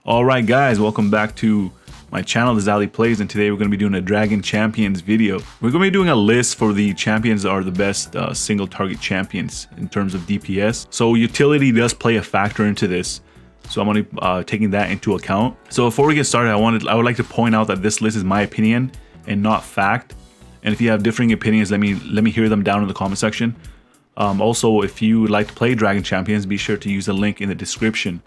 Alright guys, welcome back to my channel, This is Ali Plays, and today we're going to be doing a Dragon Champions video. We're going to be doing a list for the champions that are the best single target champions in terms of DPS. So utility does play a factor into this, so I'm going to be taking that into account. So before we get started, I would like to point out that this list is my opinion and not fact. And if you have differing opinions, let me hear them down in the comment section. Also, if you would like to play Dragon Champions, be sure to use the link in the description.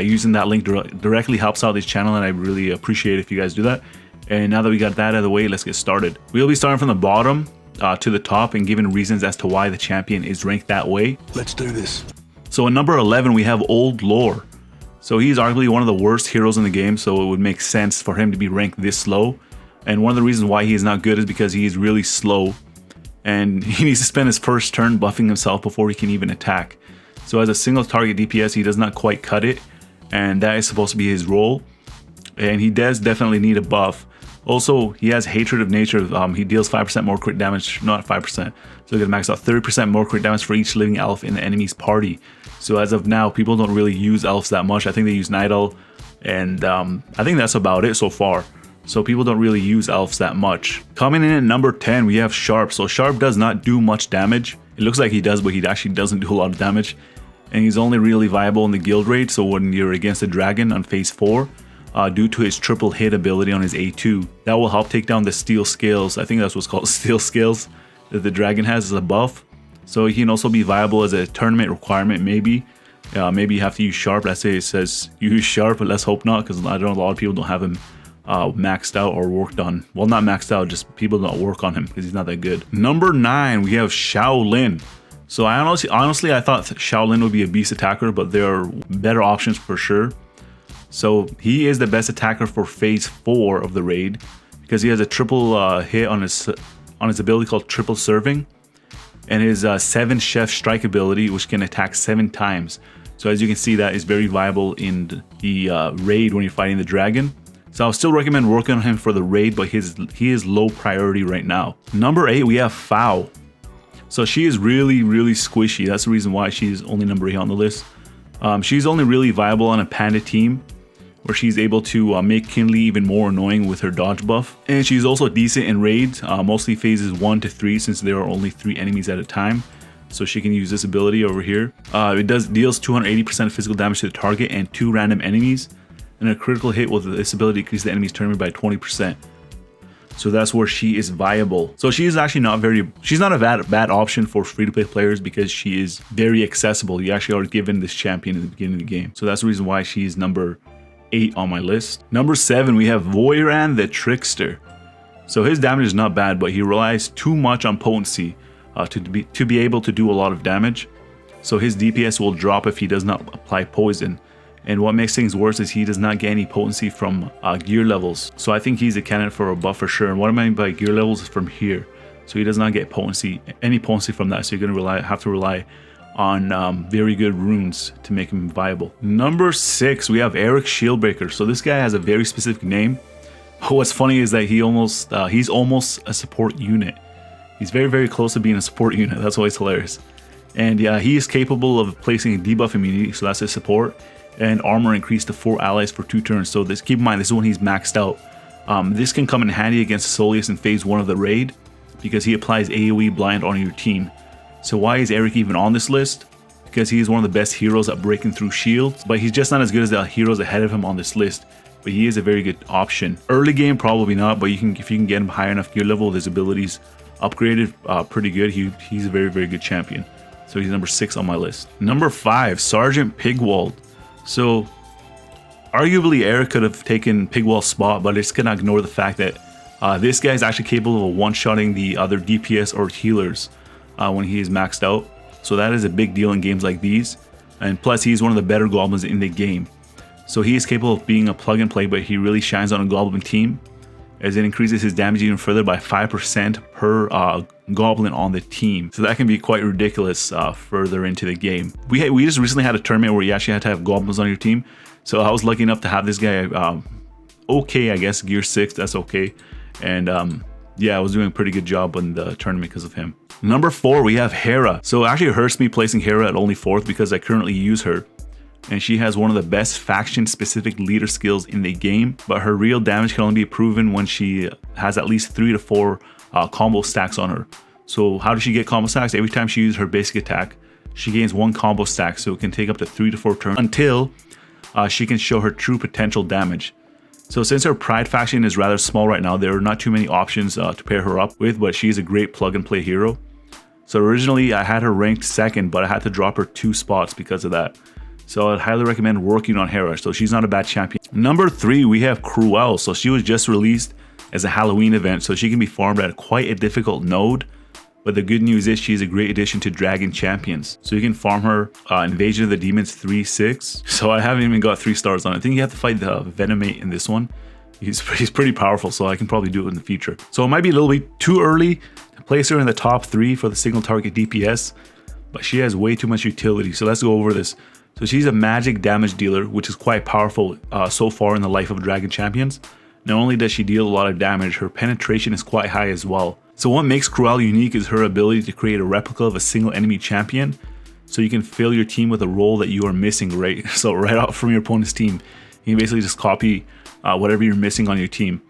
Using that link directly helps out this channel, and I really appreciate it if you guys do that. And now that we got that out of the way, let's get started. We'll be starting from the bottom to the top and giving reasons as to why the champion is ranked that way. Let's do this. So at number 11, we have Old Lore. So he's arguably one of the worst heroes in the game, so it would make sense for him to be ranked this low. And one of the reasons why he is not good is because he is really slow, and he needs to spend his first turn buffing himself before he can even attack. So as a single target DPS, he does not quite cut it, and that is supposed to be his role, and he does definitely need a buff. Also, he has Hatred of Nature. He deals 5% more crit damage, not 5%, so he can max out 30% more crit damage for each living elf in the enemy's party. So as of now, people don't really use elves that much. I think they use Night Elf, and I think that's about it so far. So people don't really use elves that much. Coming in at number 10, we have Sharp. So Sharp does not do much damage. It looks like he does, but he actually doesn't do a lot of damage. And he's only really viable in the guild raid, so when you're against a dragon on phase 4, due to his triple hit ability on his A2, that will help take down the steel scales. I think that's what's called steel scales that the dragon has as a buff. So he can also be viable as a tournament requirement, maybe. Maybe you have to use Sharp. Let's say it says use Sharp, but let's hope not, because I know a lot of people don't have him maxed out or worked on. Well, not maxed out, just people don't work on him because he's not that good. Number 9, we have Shaolin. So I honestly, I thought Shaolin would be a beast attacker, but there are better options for sure. So he is the best attacker for phase 4 of the raid because he has a triple hit on his ability called Triple Serving, and his 7 Chef Strike ability, which can attack 7 times. So as you can see, that is very viable in the raid when you're fighting the dragon. So I'll still recommend working on him for the raid, but he is low priority right now. Number 8, we have Fao. So she is really squishy. That's the reason why she's only number 8 on the list. She's only really viable on a panda team, where she's able to make Kinley even more annoying with her dodge buff. And she's also decent in raids, mostly phases 1 to 3, since there are only 3 enemies at a time. So she can use this ability over here. It deals 280% physical damage to the target and 2 random enemies. And a critical hit with this ability increases the enemy's turn rate by 20%. So that's where she is viable. So she is actually she's not a bad option for free-to-play players because she is very accessible. You actually are given this champion at the beginning of the game. So that's the reason why she's number 8 on my list. Number 7, we have Voyeur the Trickster. So his damage is not bad, but he relies too much on potency to be able to do a lot of damage. So his DPS will drop if he does not apply poison. And what makes things worse is he does not get any potency from gear levels. So I think he's a candidate for a buff for sure. And what I mean by gear levels is from here. So he does not get any potency from that. So you're going to have to rely on very good runes to make him viable. Number 6, we have Eric Shieldbreaker. So this guy has a very specific name. What's funny is that he's almost a support unit. He's very close to being a support unit. That's always hilarious. And yeah, he is capable of placing a debuff immunity. So that's his support. And armor increased to 4 allies for 2 turns. So keep in mind, this is when he's maxed out. This can come in handy against Solius in phase 1 of the raid because he applies AoE blind on your team. So why is Eric even on this list? Because he is one of the best heroes at breaking through shields, but he's just not as good as the heroes ahead of him on this list. But he is a very good option. Early game, probably not, but if you can get him high enough gear level, his abilities upgraded pretty good. He's a very good champion. So he's number 6 on my list. Number 5, Sergeant Pigwell. So arguably Eric could have taken Pigwell's spot, but I just cannot ignore the fact that this guy is actually capable of one-shotting the other DPS or healers when he is maxed out. So that is a big deal in games like these. And plus, he's one of the better goblins in the game. So he is capable of being a plug and play, but he really shines on a goblin team, as it increases his damage even further by 5% per goblin on the team. So that can be quite ridiculous further into the game. We just recently had a tournament where you actually had to have goblins on your team. So I was lucky enough to have this guy, okay, I guess, gear 6, that's okay. And yeah, I was doing a pretty good job in the tournament because of him. Number 4, we have Hera. So it actually hurts me placing Hera at only 4th because I currently use her. and she has one of the best faction-specific leader skills in the game, but her real damage can only be proven when she has at least 3 to 4 combo stacks on her. So how does she get combo stacks? Every time she uses her basic attack, she gains 1 combo stack, so it can take up to 3 to 4 turns until she can show her true potential damage. So since her Pride faction is rather small right now, there are not too many options to pair her up with, but she's a great plug and play hero. So originally I had her ranked 2nd, but I had to drop her 2 spots because of that. So I'd highly recommend working on Hera, so she's not a bad champion. Number 3, we have Cruella. So she was just released as a Halloween event, so she can be farmed at quite a difficult node. But the good news is she's a great addition to Dragon Champions. So you can farm her Invasion of the Demons 3-6. So I haven't even got 3 stars on it. I think you have to fight the Venomate in this one. He's pretty powerful, so I can probably do it in the future. So it might be a little bit too early to place her in the top 3 for the single target DPS, but she has way too much utility. So let's go over this. So she's a magic damage dealer, which is quite powerful so far in the life of Dragon Champions. Not only does she deal a lot of damage, her penetration is quite high as well. So what makes Cruella unique is her ability to create a replica of a single enemy champion. So you can fill your team with a role that you are missing, right? So right out from your opponent's team, you can basically just copy whatever you're missing on your team.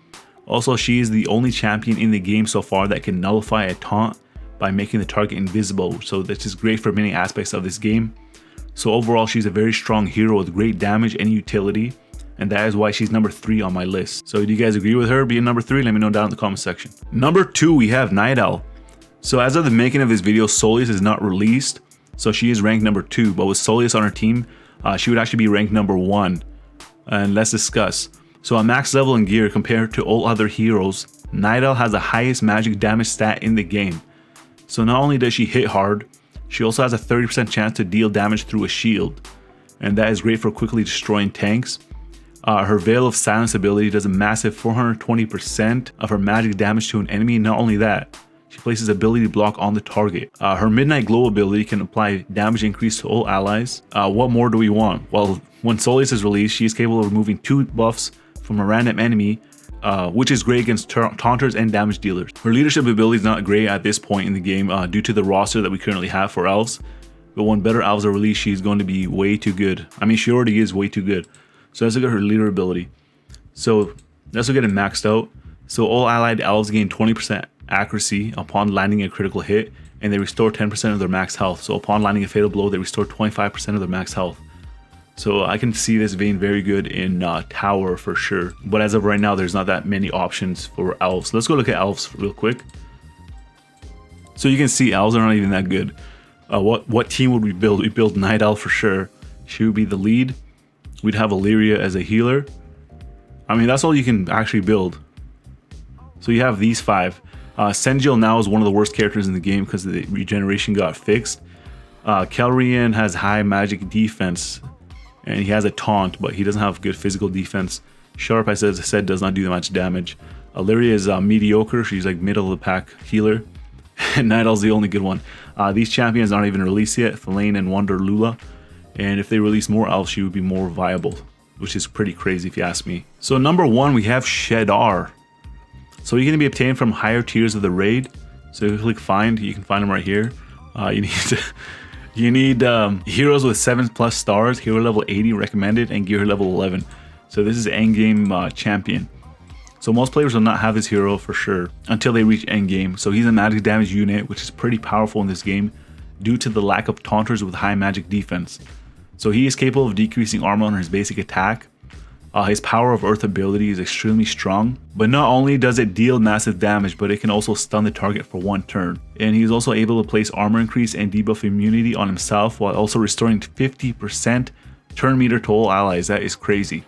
Also, she is the only champion in the game so far that can nullify a taunt by making the target invisible. So this is great for many aspects of this game. So overall, she's a very strong hero with great damage and utility, and that is why she's number 3 on my list. So do you guys agree with her being number 3? Let me know down in the comment section. Number 2, we have Night Owl. So as of the making of this video, Solis is not released, so she is ranked number 2, but with Solis on her team, she would actually be ranked number 1. And let's discuss. So on max level and gear compared to all other heroes, Night Owl has the highest magic damage stat in the game. So not only does she hit hard, she also has a 30% chance to deal damage through a shield, and that is great for quickly destroying tanks. Her Veil of Silence ability does a massive 420% of her magic damage to an enemy. Not only that, she places ability block on the target. Her Midnight Glow ability can apply damage increase to all allies. What more do we want? Well, when Solis is released, she is capable of removing 2 buffs from a random enemy, which is great against taunters and damage dealers. Her leadership ability is not great at this point in the game due to the roster that we currently have for elves, but when better elves are released, she's going to be way too good. I mean, she already is way too good. So let's look at her leader ability. So let's look at it maxed out. So all allied elves gain 20% accuracy upon landing a critical hit, and they restore 10% of their max health. So upon landing a fatal blow, they restore 25% of their max health. So I can see this being very good in tower for sure. But as of right now, there's not that many options for elves. Let's go look at elves real quick. So you can see elves are not even that good. What team would we build? We build Night Owl for sure. She would be the lead. We'd have Illyria as a healer. I mean, that's all you can actually build. So you have these 5. Senjil now is one of the worst characters in the game because the regeneration got fixed. Kelrian has high magic defense, and he has a taunt, but he doesn't have good physical defense. Sharp, as I said, does not do that much damage. Illyria is mediocre. She's like middle of the pack healer. And Night Owl's the only good one. These champions aren't even released yet. Thelaine and Wonder Lula. And if they release more elves, she would be more viable, which is pretty crazy if you ask me. So number 1, we have Shedar. So you're going to be obtained from higher tiers of the raid. So if you click find, you can find them right here. You need heroes with 7+ stars, hero level 80 recommended, and gear level 11. So this is endgame champion. So most players will not have this hero for sure until they reach endgame. So he's a magic damage unit, which is pretty powerful in this game due to the lack of taunters with high magic defense. So he is capable of decreasing armor on his basic attack. His Power of Earth ability is extremely strong, but not only does it deal massive damage, but it can also stun the target for 1 turn. And he is also able to place armor increase and debuff immunity on himself while also restoring 50% turn meter to all allies. That is crazy.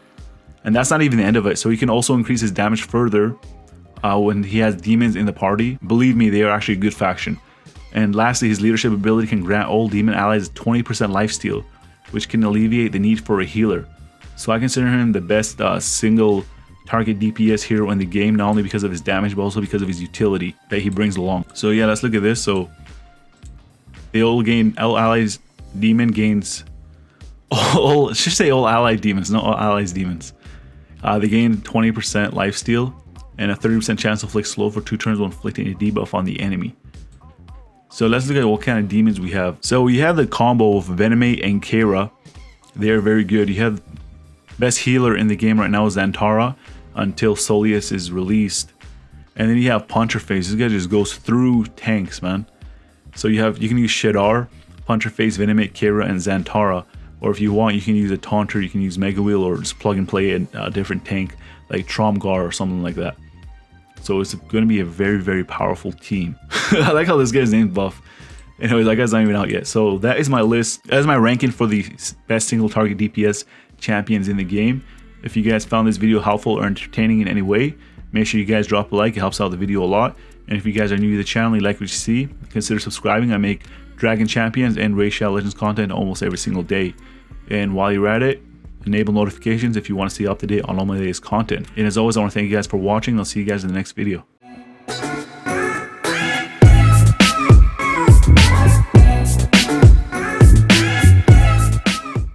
And that's not even the end of it. So he can also increase his damage further when he has demons in the party. Believe me, they are actually a good faction. And lastly, his leadership ability can grant all demon allies 20% lifesteal, which can alleviate the need for a healer. So I consider him the best single target DPS hero in the game, not only because of his damage, but also because of his utility that he brings along. So yeah, let's look at this. So they all gain, all allies demon gains, all, should say all allied demons, not all allies demons. They gain 20% lifesteal and a 30% chance to inflict slow for 2 turns while inflicting a debuff on the enemy. So let's look at what kind of demons we have. So we have the combo of Venomate and Hera. They're very good. You have best healer in the game right now is Zantara until Solius is released. And then you have Puncher Face. This guy just goes through tanks, man. So you can use Shadar, Puncher Face, Venomate, Hera, and Zantara. Or if you want, you can use a Taunter, you can use Mega Wheel, or just plug and play a different tank like Tromgar or something like that. So it's going to be a very, very powerful team. I like how this guy's named Buff. Anyway, that guy's not even out yet. So that is my list. That is my ranking for the best single target DPS champions in the game. If you guys found this video helpful or entertaining in any way, make sure you guys drop a like. It helps out the video a lot. And if you guys are new to the channel, you like what you see, consider subscribing. I make Dragon Champions and Shaolin Legends content almost every single day. And while you're at it, enable notifications if you want to stay up to date on all my latest content. And as always, I want to thank you guys for watching. I'll see you guys in the next video.